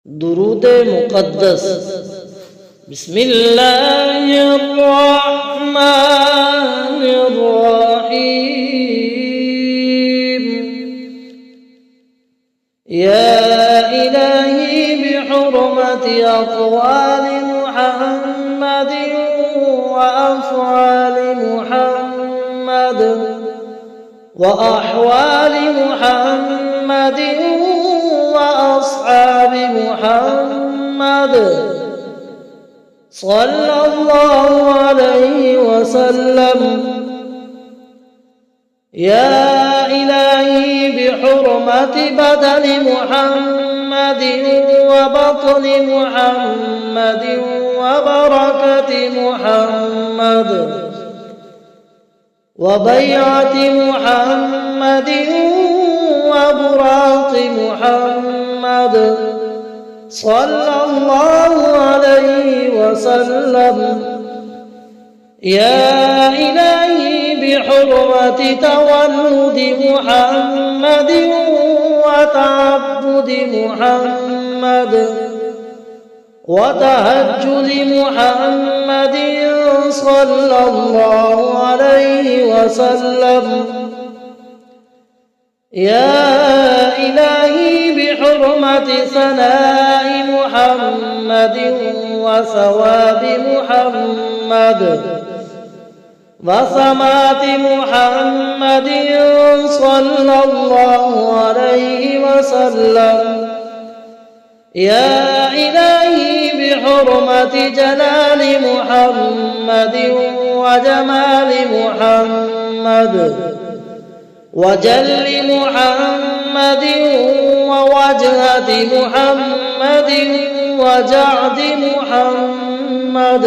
दुरूद मुक़द्दस। बिस्मिल्लाहिर्रहमानिर्रहीम। या इलाही बिहुर्मति अक़वालि मुहम्मदिन व अफ़आलि मुहम्मद व अहवालि मुहम्मदिन व अस्हाबि मुहम्मद सल्लल्लाहु अलैहि वसल्लम। या इलाही बिहुर्मति बदनि मुहम्मदिन व बत्नि मुहम्मदिन व बरकति मुहम्मद व बैअति मुहम्मदिन व बुराक़ मुहम्मद सल्लल्लाहु अलैहि वसल्लम। या इलाही बिहुर्मति तवल्लुद मुहम्मद व तअब्बुद मुहम्मद व तहज्जुद मुहम्मद सल्लल्लाहु अलैहि वसल्लम। या इलाही बिहुर्मति सनाइ मुहम्मद व सवाब मुहम्मद व समात मुहम्मद सल्लल्लाहु अलैहि वसल्लम। या इलाही बिहुर्मति जलाल मुहम्मद व जमाल मुहम्मद व जल्ल मुहम्मद व वजहत मुहम्मद व जअद मुहम्मद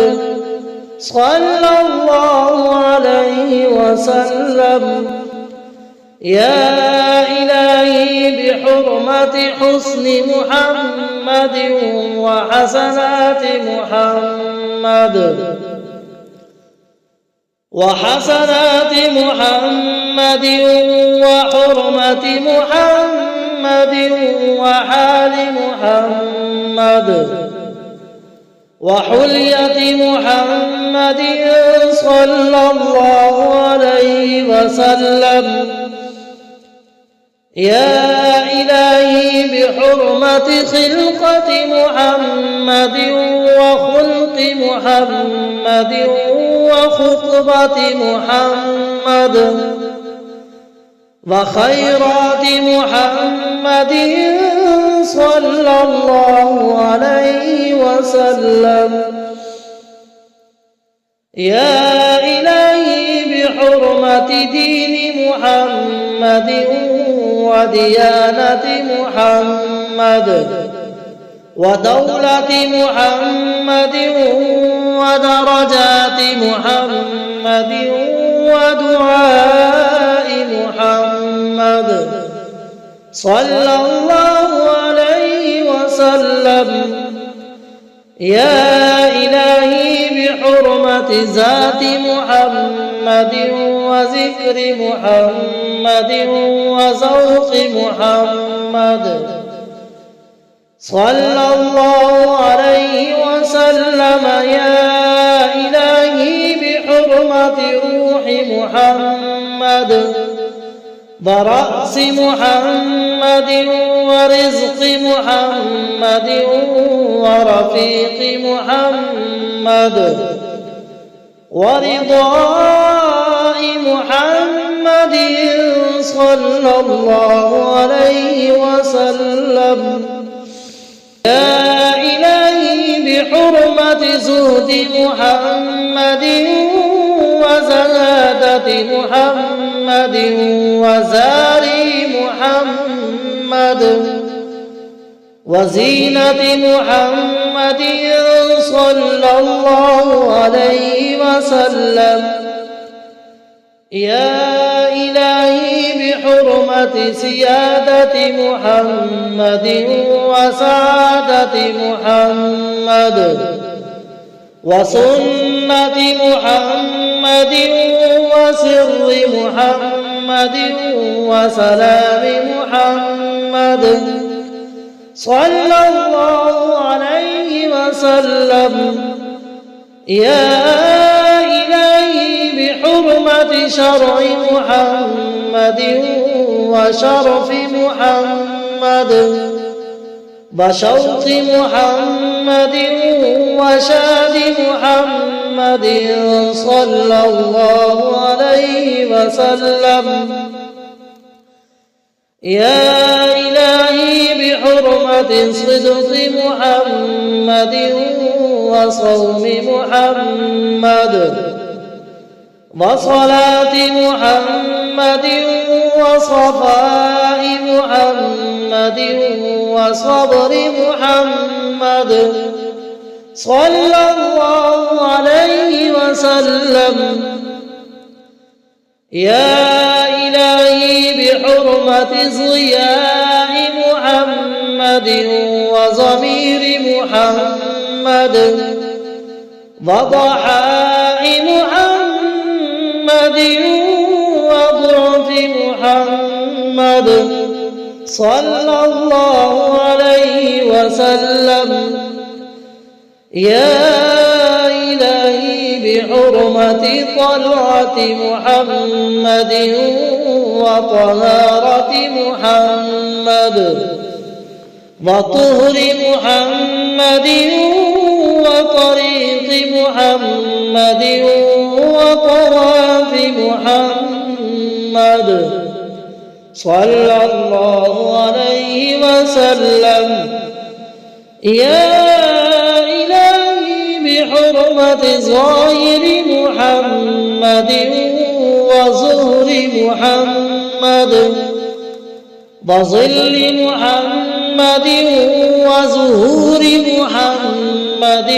सल्लल्लाहु अलैहि वसल्लम। या इलाही बिहुर्मति हुस्न मुहम्मद व हसनात मुहम्मद وحسنات محمد وحرمة محمد وحال محمد وحلية محمد صلى الله عليه وسلم. يا إلهي بحرمة خلقة محمد وخلق محمد وخطبة محمد وخيرات محمد صلى الله عليه وسلم. يا إلهي بحرمة دين محمد وديانة محمد ودولة محمد ودرجات محمد ودعاء محمد صلى الله عليه وسلم. يا إلهي بحرمة ذات محمد وذكر محمد وذوق محمد صلى الله عليه وسلم. يا إلهي بحرمة روح محمد ورأس محمد ورزق محمد ورفيق محمد ورضاء محمد صلى الله عليه وسلم. يا إلهي بحرمة زهد محمد وزهادة محمد وزاري محمد وزينة محمد صلى الله عليه وسلم. يا إلهي بحرمة سيادة محمد وسعادة محمد وسنة محمد وسر محمد وسلام محمد صلى الله وسلم يا إلهي بحرمة شرع محمد وشرف محمد وشوق محمد وشاد محمد صلى الله عليه وسلم يا إلهي بحرمة صدق محمد وصوم محمد وصلاة محمد وصفاء محمد وصبر محمد صلى الله عليه وسلم يا إلهي بحرمة ضياء محمد وضمير محمد وضحاء محمد وضعف محمد صلى الله عليه وسلم يا إلهي بحرمة طلعة محمد وطهارة محمد وطهر محمد وطريق محمد وطواف محمد صلى الله عليه وسلم يا إلهي بحرمة ظاهر محمد وظهر محمد وظل محمد وظهور محمد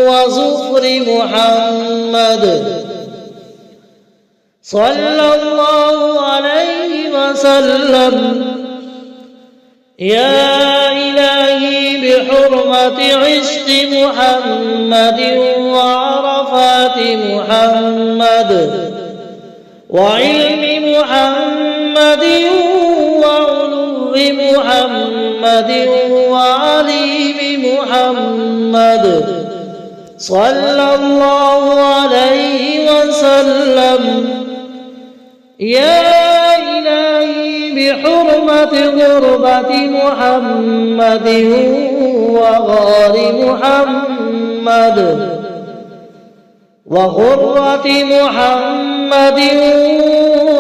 وظفر محمد صلى الله عليه وسلم يا إلهي بحرمة عشق محمد وعرفات محمد وعلم محمد وعلو محمد وعليم محمد صلى الله عليه وسلم يا إلهي بحرمة غربة محمد وغار محمد وغرة محمد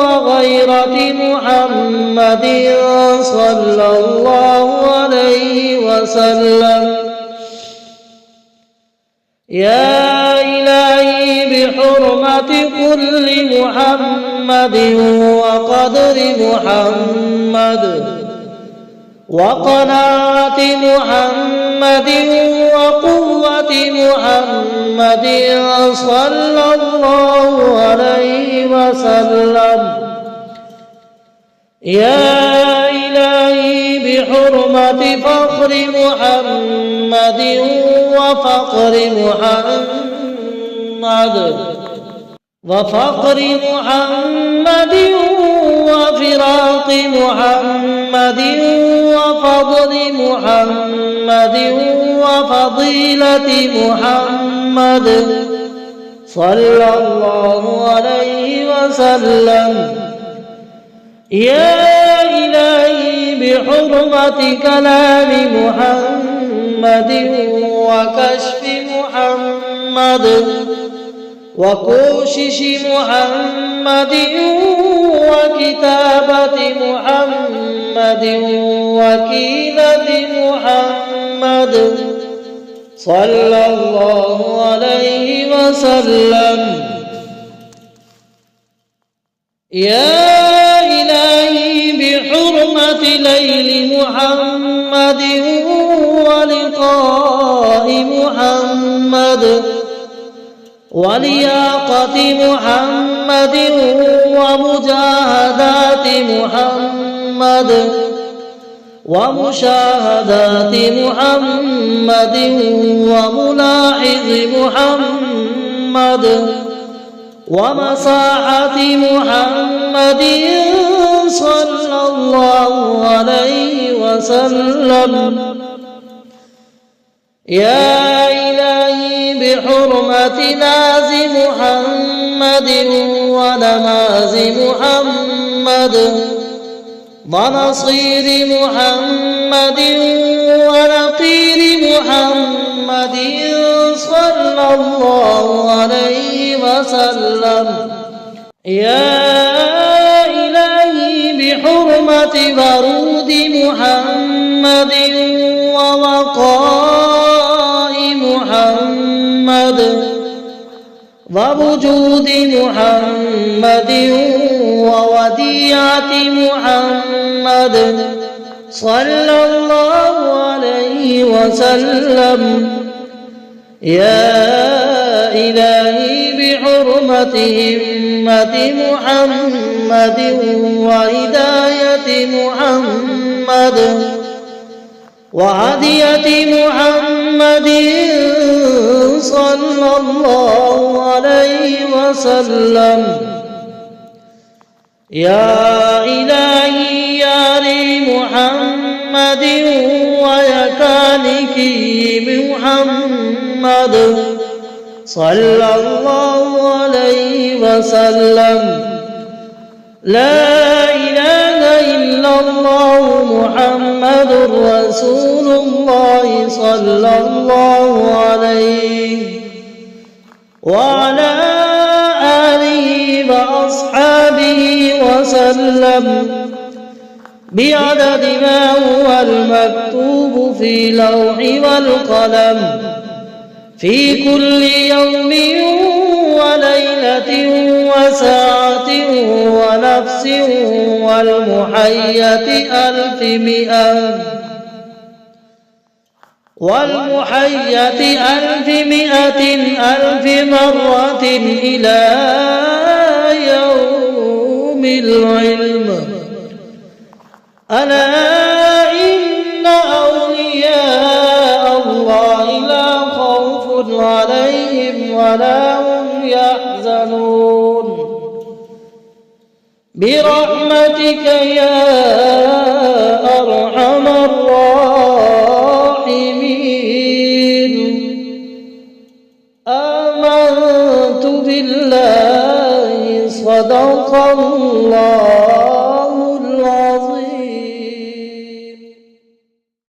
وغيرة محمد صلى الله عليه وسلم يا إلهي بحرمة كل محمد وقدر محمد وقناعة محمد وقوة محمد صلى الله عليه وسلم يا إلهي بحرمة فخر محمد وفقر محمد محمد وفراق محمد وفضل محمد وفضيلة محمد صلى الله عليه وسلم يا إلهي بحرمة كلام محمد وكشف محمد وكوشش محمد وكتابة محمد وكيلة محمد صلى الله عليه وسلم يا إلهي بحرمة ليل محمد ولقاء محمد ولياقة محمد ومجاهدات محمد ومشاهدات محمد وملاحظ محمد ومساحة محمد صلى الله عليه وسلم يا إلهي بحرمة ناز محمد ونماز محمد ونصير محمد ونقير محمد صلى الله عليه وسلم. يا إلهي بحرمة ورود محمد ووقاء محمد ووجود محمد ووديعة محمد صلى الله عليه وسلم. يا إلهي بحرمة همة محمد وهداية محمد وهدية محمد صلى الله عليه وسلم. يا إلهي يا محمد ويكانكي محمد صلى الله عليه وسلم. لا إله إلا الله محمد رسول الله صلى الله عليه وعلى آله وأصحابه وسلم بعدد ما هو المكتوب في لوح والقلم في كل يوم وليلة وساعة ونفس والمحية ألف مئة ألف مرة إلى يوم العلم. ألا إن أولياء الله لا خوف عليهم ولا هم يحزنون برحمتك يا أرحم الراحمين. آمنت بالله صدق الله